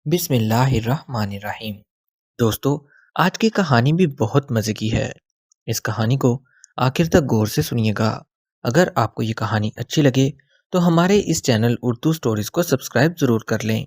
بسم اللہ الرحمن الرحیم۔ دوستو، آج کی کہانی بھی بہت مزے کی ہے۔ اس کہانی کو آخر تک غور سے سنیے گا۔ اگر آپ کو یہ کہانی اچھی لگے تو ہمارے اس چینل اردو سٹوریز کو سبسکرائب ضرور کر لیں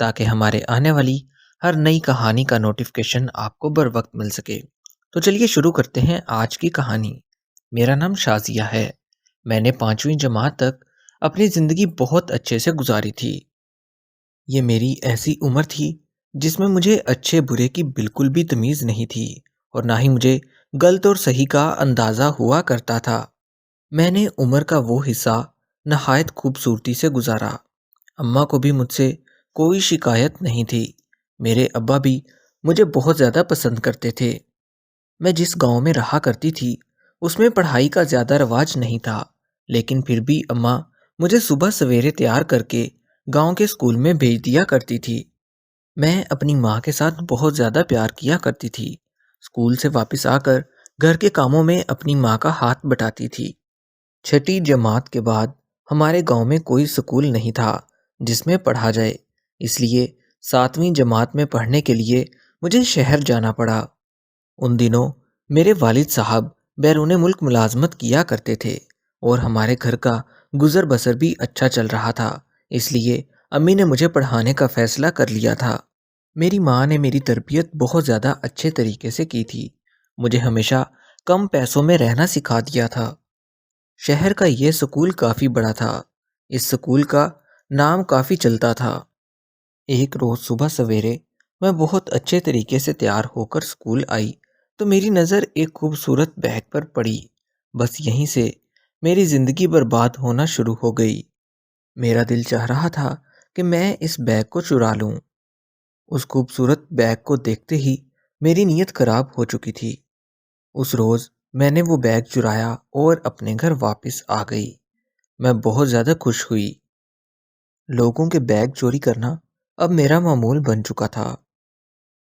تاکہ ہمارے آنے والی ہر نئی کہانی کا نوٹیفیکیشن آپ کو بر وقت مل سکے۔ تو چلیے شروع کرتے ہیں آج کی کہانی۔ میرا نام شازیہ ہے۔ میں نے 5ویں جماعت تک اپنی زندگی بہت اچھے سے گزاری تھی۔ یہ میری ایسی عمر تھی جس میں مجھے اچھے برے کی بالکل بھی تمیز نہیں تھی اور نہ ہی مجھے غلط اور صحیح کا اندازہ ہوا کرتا تھا۔ میں نے عمر کا وہ حصہ نہایت خوبصورتی سے گزارا۔ اماں کو بھی مجھ سے کوئی شکایت نہیں تھی۔ میرے ابا بھی مجھے بہت زیادہ پسند کرتے تھے۔ میں جس گاؤں میں رہا کرتی تھی اس میں پڑھائی کا زیادہ رواج نہیں تھا، لیکن پھر بھی اماں مجھے صبح سویرے تیار کر کے گاؤں کے اسکول میں بھیج دیا کرتی تھی۔ میں اپنی ماں کے ساتھ بہت زیادہ پیار کیا کرتی تھی۔ اسکول سے واپس آ کر گھر کے کاموں میں اپنی ماں کا ہاتھ بٹاتی تھی۔ 6ٹھی جماعت کے بعد ہمارے گاؤں میں کوئی اسکول نہیں تھا جس میں پڑھا جائے، اس لیے 7ویں جماعت میں پڑھنے کے لیے مجھے شہر جانا پڑا۔ ان دنوں میرے والد صاحب بیرون ملک ملازمت کیا کرتے تھے اور ہمارے گھر کا گزر بسر بھی اچھا چل رہا تھا، اس لیے امی نے مجھے پڑھانے کا فیصلہ کر لیا تھا۔ میری ماں نے میری تربیت بہت زیادہ اچھے طریقے سے کی تھی۔ مجھے ہمیشہ کم پیسوں میں رہنا سکھا دیا تھا۔ شہر کا یہ سکول کافی بڑا تھا۔ اس سکول کا نام کافی چلتا تھا۔ ایک روز صبح سویرے میں بہت اچھے طریقے سے تیار ہو کر سکول آئی تو میری نظر ایک خوبصورت بیگ پر پڑی۔ بس یہیں سے میری زندگی برباد ہونا شروع ہو گئی۔ میرا دل چاہ رہا تھا کہ میں اس بیگ کو چرا لوں۔ اس خوبصورت بیگ کو دیکھتے ہی میری نیت خراب ہو چکی تھی۔ اس روز میں نے وہ بیگ چرایا اور اپنے گھر واپس آ گئی۔ میں بہت زیادہ خوش ہوئی۔ لوگوں کے بیگ چوری کرنا اب میرا معمول بن چکا تھا۔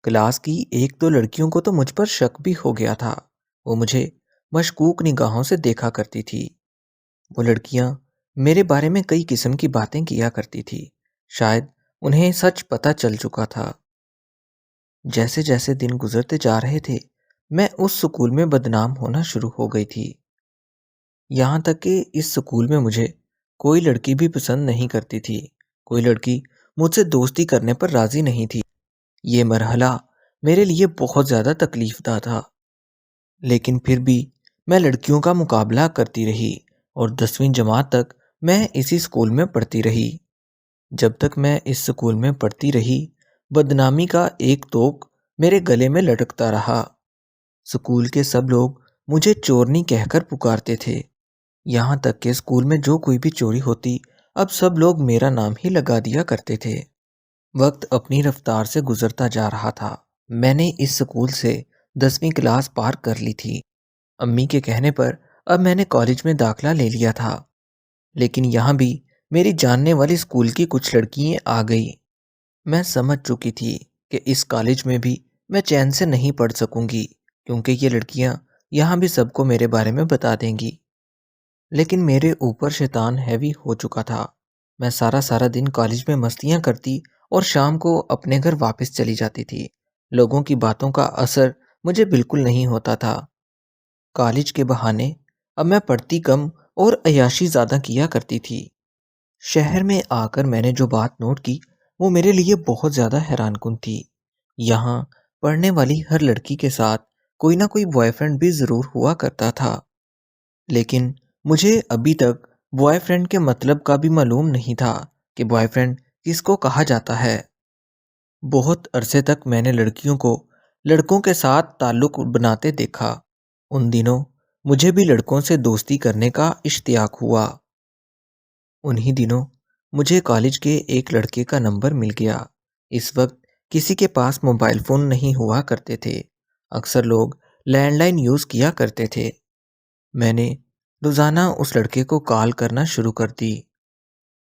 کلاس کی 1-2 لڑکیوں کو تو مجھ پر شک بھی ہو گیا تھا۔ وہ مجھے مشکوک نگاہوں سے دیکھا کرتی تھی۔ وہ لڑکیاں میرے بارے میں کئی قسم کی باتیں کیا کرتی تھی۔ شاید انہیں سچ پتہ چل چکا تھا۔ جیسے جیسے دن گزرتے جا رہے تھے میں اس سکول میں بدنام ہونا شروع ہو گئی تھی۔ یہاں تک کہ اس سکول میں مجھے کوئی لڑکی بھی پسند نہیں کرتی تھی۔ کوئی لڑکی مجھ سے دوستی کرنے پر راضی نہیں تھی۔ یہ مرحلہ میرے لیے بہت زیادہ تکلیف دہ تھا، لیکن پھر بھی میں لڑکیوں کا مقابلہ کرتی رہی اور 10ویں جماعت تک میں اسی سکول میں پڑھتی رہی۔ جب تک میں اس سکول میں پڑھتی رہی بدنامی کا ایک طوق میرے گلے میں لٹکتا رہا۔ سکول کے سب لوگ مجھے چورنی کہہ کر پکارتے تھے۔ یہاں تک کہ سکول میں جو کوئی بھی چوری ہوتی اب سب لوگ میرا نام ہی لگا دیا کرتے تھے۔ وقت اپنی رفتار سے گزرتا جا رہا تھا۔ میں نے اس سکول سے 10ویں کلاس پار کر لی تھی۔ امی کے کہنے پر اب میں نے کالج میں داخلہ لے لیا تھا، لیکن یہاں بھی میری جاننے والی سکول کی کچھ لڑکیاں آ گئی۔ میں سمجھ چکی تھی کہ اس کالج میں بھی میں چین سے نہیں پڑھ سکوں گی، کیونکہ یہ لڑکیاں یہاں بھی سب کو میرے بارے میں بتا دیں گی۔ لیکن میرے اوپر شیطان ہیوی ہو چکا تھا۔ میں سارا دن کالج میں مستیاں کرتی اور شام کو اپنے گھر واپس چلی جاتی تھی۔ لوگوں کی باتوں کا اثر مجھے بالکل نہیں ہوتا تھا۔ کالج کے بہانے اب میں پڑھتی کم اور عیاشی زیادہ کیا کرتی تھی۔ شہر میں آ کر میں نے جو بات نوٹ کی وہ میرے لیے بہت زیادہ حیران کن تھی۔ یہاں پڑھنے والی ہر لڑکی کے ساتھ کوئی نہ کوئی بوائے فرینڈ بھی ضرور ہوا کرتا تھا، لیکن مجھے ابھی تک بوائے فرینڈ کے مطلب کا بھی معلوم نہیں تھا کہ بوائے فرینڈ کس کو کہا جاتا ہے۔ بہت عرصے تک میں نے لڑکیوں کو لڑکوں کے ساتھ تعلق بناتے دیکھا۔ ان دنوں مجھے بھی لڑکوں سے دوستی کرنے کا اشتیاق ہوا۔ انہی دنوں مجھے کالج کے ایک لڑکے کا نمبر مل گیا۔ اس وقت کسی کے پاس موبائل فون نہیں ہوا کرتے تھے، اکثر لوگ لینڈ لائن یوز کیا کرتے تھے۔ میں نے روزانہ اس لڑکے کو کال کرنا شروع کر دی۔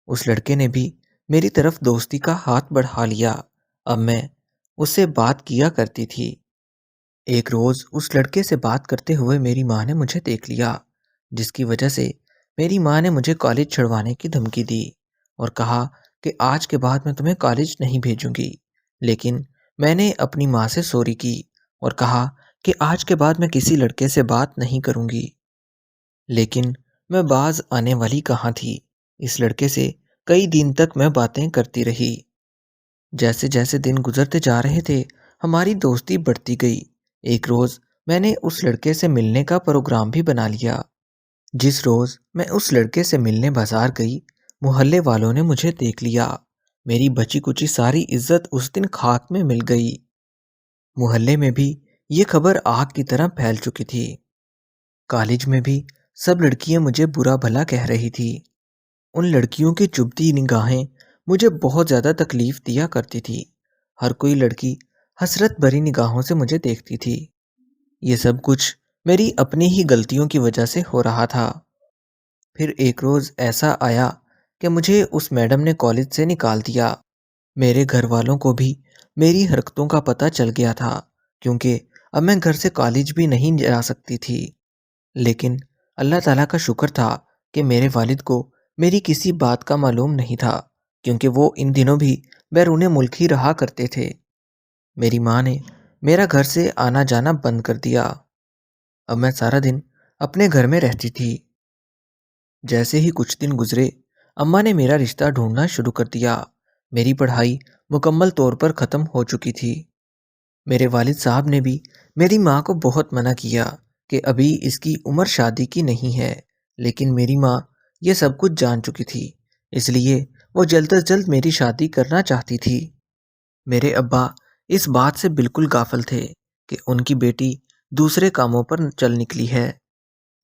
اس لڑکے نے بھی میری طرف دوستی کا ہاتھ بڑھا لیا۔ اب میں اس سے بات کیا کرتی تھی۔ ایک روز اس لڑکے سے بات کرتے ہوئے میری ماں نے مجھے دیکھ لیا، جس کی وجہ سے میری ماں نے مجھے کالج چھڑوانے کی دھمکی دی اور کہا کہ آج کے بعد میں تمہیں کالج نہیں بھیجوں گی۔ لیکن میں نے اپنی ماں سے سوری کی اور کہا کہ آج کے بعد میں کسی لڑکے سے بات نہیں کروں گی۔ لیکن میں باز آنے والی کہاں تھی؟ اس لڑکے سے کئی دن تک میں باتیں کرتی رہی۔ جیسے جیسے دن گزرتے جا رہے تھے ہماری دوستی بڑھتی گئی۔ ایک روز میں نے اس لڑکے سے ملنے کا پروگرام بھی بنا لیا۔ جس روز میں اس لڑکے سے ملنے بازار گئی، محلے والوں نے مجھے دیکھ لیا۔ میری بچی کچی ساری عزت اس دن خاک میں مل گئی۔ محلے میں بھی یہ خبر آگ کی طرح پھیل چکی تھی۔ کالج میں بھی سب لڑکیاں مجھے برا بھلا کہہ رہی تھی۔ ان لڑکیوں کی چبھتی نگاہیں مجھے بہت زیادہ تکلیف دیا کرتی تھی۔ ہر کوئی لڑکی حسرت بھری نگاہوں سے مجھے دیکھتی تھی۔ یہ سب کچھ میری اپنی ہی غلطیوں کی وجہ سے ہو رہا تھا۔ پھر ایک روز ایسا آیا کہ مجھے اس میڈم نے کالج سے نکال دیا۔ میرے گھر والوں کو بھی میری حرکتوں کا پتہ چل گیا تھا، کیونکہ اب میں گھر سے کالج بھی نہیں جا سکتی تھی۔ لیکن اللہ تعالیٰ کا شکر تھا کہ میرے والد کو میری کسی بات کا معلوم نہیں تھا، کیونکہ وہ ان دنوں بھی بیرون ملک ہی رہا کرتے تھے۔ میری ماں نے میرا گھر سے آنا جانا بند کر دیا۔ اب میں سارا دن اپنے گھر میں رہتی تھی۔ جیسے ہی کچھ دن گزرے، اماں نے میرا رشتہ ڈھونڈنا شروع کر دیا۔ میری پڑھائی مکمل طور پر ختم ہو چکی تھی۔ میرے والد صاحب نے بھی میری ماں کو بہت منع کیا کہ ابھی اس کی عمر شادی کی نہیں ہے، لیکن میری ماں یہ سب کچھ جان چکی تھی، اس لیے وہ جلد از جلد میری شادی کرنا چاہتی تھی۔ میرے ابا اس بات سے بالکل غافل تھے کہ ان کی بیٹی دوسرے کاموں پر چل نکلی ہے۔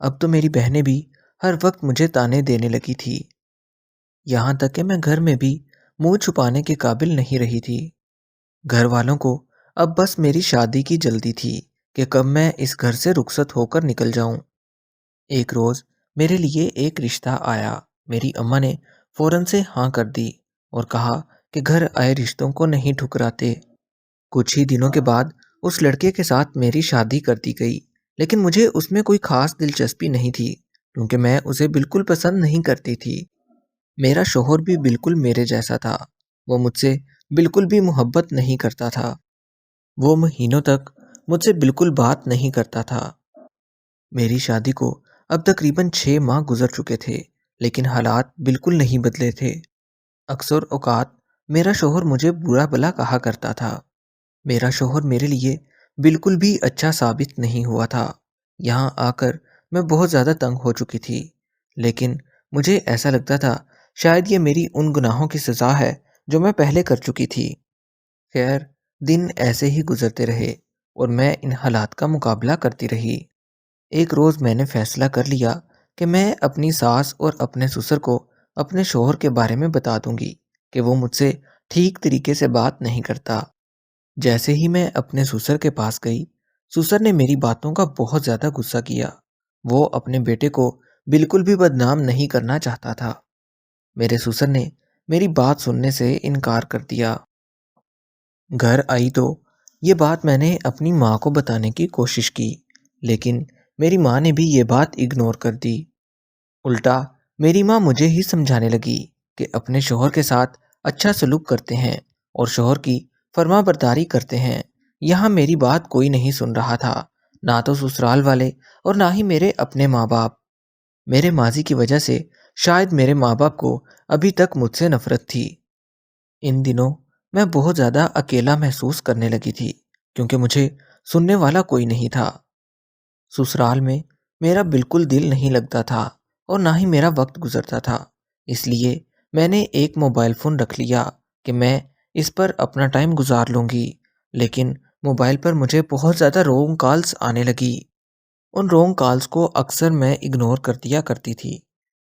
اب تو میری بہنیں بھی ہر وقت مجھے تانے دینے لگی تھی، یہاں تک کہ میں گھر میں بھی منہ چھپانے کے قابل نہیں رہی تھی۔ گھر والوں کو اب بس میری شادی کی جلدی تھی کہ کب میں اس گھر سے رخصت ہو کر نکل جاؤں۔ ایک روز میرے لیے ایک رشتہ آیا۔ میری اماں نے فوراً سے ہاں کر دی اور کہا کہ گھر آئے رشتوں کو نہیں ٹھکراتے۔ کچھ ہی دنوں کے بعد اس لڑکے کے ساتھ میری شادی کر دی گئی، لیکن مجھے اس میں کوئی خاص دلچسپی نہیں تھی، کیونکہ میں اسے بالکل پسند نہیں کرتی تھی۔ میرا شوہر بھی بالکل میرے جیسا تھا، وہ مجھ سے بالکل بھی محبت نہیں کرتا تھا۔ وہ مہینوں تک مجھ سے بالکل بات نہیں کرتا تھا۔ میری شادی کو اب تقریباً 6 ماہ گزر چکے تھے، لیکن حالات بالکل نہیں بدلے تھے۔ اکثر اوقات میرا شوہر مجھے برا بھلا کہا کرتا تھا۔ میرا شوہر میرے لیے بالکل بھی اچھا ثابت نہیں ہوا تھا۔ یہاں آ کر میں بہت زیادہ تنگ ہو چکی تھی، لیکن مجھے ایسا لگتا تھا شاید یہ میری ان گناہوں کی سزا ہے جو میں پہلے کر چکی تھی۔ خیر، دن ایسے ہی گزرتے رہے اور میں ان حالات کا مقابلہ کرتی رہی۔ ایک روز میں نے فیصلہ کر لیا کہ میں اپنی ساس اور اپنے سسر کو اپنے شوہر کے بارے میں بتا دوں گی کہ وہ مجھ سے ٹھیک طریقے سے بات نہیں کرتا۔ جیسے ہی میں اپنے سسر کے پاس گئی، سسر نے میری باتوں کا بہت زیادہ غصہ کیا۔ وہ اپنے بیٹے کو بالکل بھی بدنام نہیں کرنا چاہتا تھا۔ میرے سسر نے میری بات سننے سے انکار کر دیا۔ گھر آئی تو یہ بات میں نے اپنی ماں کو بتانے کی کوشش کی، لیکن میری ماں نے بھی یہ بات اگنور کر دی۔ الٹا میری ماں مجھے ہی سمجھانے لگی کہ اپنے شوہر کے ساتھ اچھا سلوک کرتے ہیں اور شوہر کی فرما برداری کرتے ہیں۔ یہاں میری بات کوئی نہیں سن رہا تھا، نہ تو سسرال والے اور نہ ہی میرے اپنے ماں باپ۔ میرے ماضی کی وجہ سے شاید میرے ماں باپ کو ابھی تک مجھ سے نفرت تھی۔ ان دنوں میں بہت زیادہ اکیلا محسوس کرنے لگی تھی، کیونکہ مجھے سننے والا کوئی نہیں تھا۔ سسرال میں میرا بالکل دل نہیں لگتا تھا اور نہ ہی میرا وقت گزرتا تھا، اس لیے میں نے ایک موبائل فون رکھ لیا کہ میں اس پر اپنا ٹائم گزار لوں گی۔ لیکن موبائل پر مجھے بہت زیادہ رونگ کالز آنے لگی۔ ان رونگ کالز کو اکثر میں اگنور کر دیا کرتی تھی،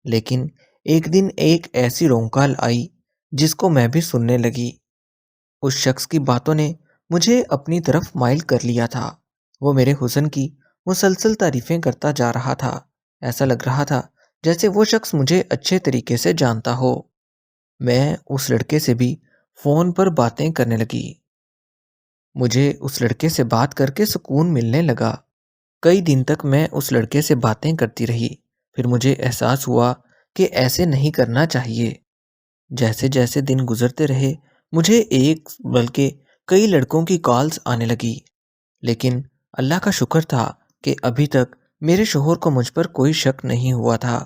لیکن ایک دن ایک ایسی رونگ کال آئی جس کو میں بھی سننے لگی۔ اس شخص کی باتوں نے مجھے اپنی طرف مائل کر لیا تھا۔ وہ میرے حسن کی مسلسل تعریفیں کرتا جا رہا تھا۔ ایسا لگ رہا تھا جیسے وہ شخص مجھے اچھے طریقے سے جانتا ہو۔ میں اس لڑکے سے بھی فون پر باتیں کرنے لگی۔ مجھے اس لڑکے سے بات کر کے سکون ملنے لگا۔ کئی دن تک میں اس لڑکے سے باتیں کرتی رہی، پھر مجھے احساس ہوا کہ ایسے نہیں کرنا چاہیے۔ جیسے جیسے دن گزرتے رہے، مجھے ایک بلکہ کئی لڑکوں کی کالز آنے لگی، لیکن اللہ کا شکر تھا کہ ابھی تک میرے شوہر کو مجھ پر کوئی شک نہیں ہوا تھا۔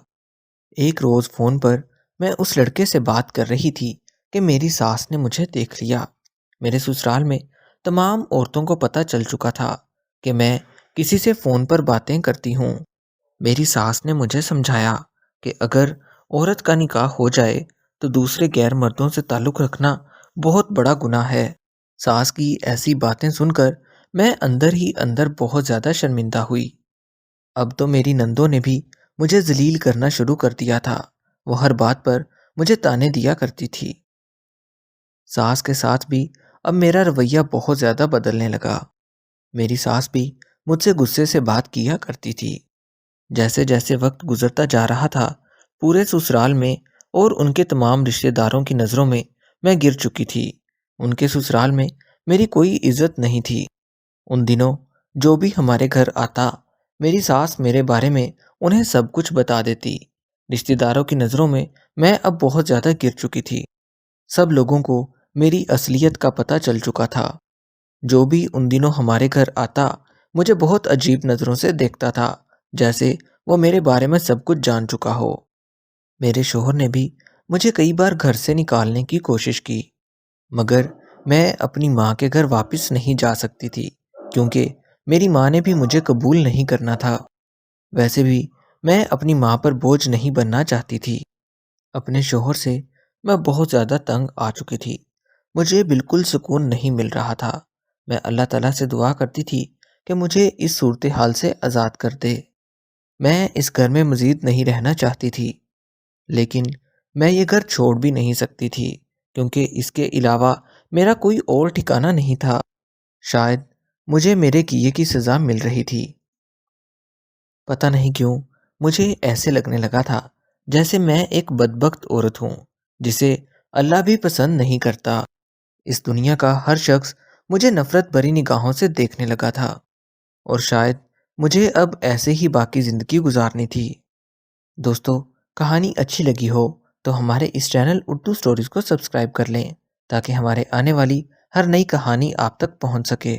ایک روز فون پر میں اس لڑکے سے بات کر رہی تھی کہ میری ساس نے مجھے دیکھ لیا۔ میرے سسرال میں تمام عورتوں کو پتہ چل چکا تھا کہ میں کسی سے فون پر باتیں کرتی ہوں۔ میری ساس نے مجھے سمجھایا کہ اگر عورت کا نکاح ہو جائے تو دوسرے غیر مردوں سے تعلق رکھنا بہت بڑا گناہ ہے۔ ساس کی ایسی باتیں سن کر میں اندر ہی اندر بہت زیادہ شرمندہ ہوئی۔ اب تو میری نندوں نے بھی مجھے ذلیل کرنا شروع کر دیا تھا۔ وہ ہر بات پر مجھے تانے دیا کرتی تھی۔ ساس کے ساتھ بھی اب میرا رویہ بہت زیادہ بدلنے لگا۔ میری ساس بھی مجھ سے غصے سے بات کیا کرتی تھی۔ جیسے جیسے وقت گزرتا جا رہا تھا، پورے سسرال میں اور ان کے تمام رشتہ داروں کی نظروں میں میں گر چکی تھی۔ ان کے سسرال میں میری کوئی عزت نہیں تھی۔ ان دنوں جو بھی ہمارے گھر آتا، میری ساس میرے بارے میں انہیں سب کچھ بتا دیتی۔ رشتہ داروں کی نظروں میں میں اب بہت زیادہ گر چکی تھی۔ سب لوگوں کو میری اصلیت کا پتہ چل چکا تھا۔ جو بھی ان دنوں ہمارے گھر آتا مجھے بہت عجیب نظروں سے دیکھتا تھا، جیسے وہ میرے بارے میں سب کچھ جان چکا ہو۔ میرے شوہر نے بھی مجھے کئی بار گھر سے نکالنے کی کوشش کی، مگر میں اپنی ماں کے گھر واپس نہیں جا سکتی تھی، کیونکہ میری ماں نے بھی مجھے قبول نہیں کرنا تھا۔ ویسے بھی میں اپنی ماں پر بوجھ نہیں بننا چاہتی تھی۔ اپنے شوہر سے میں بہت زیادہ تنگ آ چکی تھی۔ مجھے بالکل سکون نہیں مل رہا تھا۔ میں اللہ تعالیٰ سے دعا کرتی تھی کہ مجھے اس صورتحال سے آزاد کر دے۔ میں اس گھر میں مزید نہیں رہنا چاہتی تھی، لیکن میں یہ گھر چھوڑ بھی نہیں سکتی تھی، کیونکہ اس کے علاوہ میرا کوئی اور ٹھکانہ نہیں تھا۔ شاید مجھے میرے کیے کی سزا مل رہی تھی۔ پتہ نہیں کیوں مجھے ایسے لگنے لگا تھا جیسے میں ایک بدبخت عورت ہوں جسے اللہ بھی پسند نہیں کرتا۔ اس دنیا کا ہر شخص مجھے نفرت بھری نگاہوں سے دیکھنے لگا تھا، اور شاید مجھے اب ایسے ہی باقی زندگی گزارنی تھی۔ دوستو، کہانی اچھی لگی ہو تو ہمارے اس چینل اردو سٹوریز کو سبسکرائب کر لیں، تاکہ ہمارے آنے والی ہر نئی کہانی آپ تک پہنچ سکے۔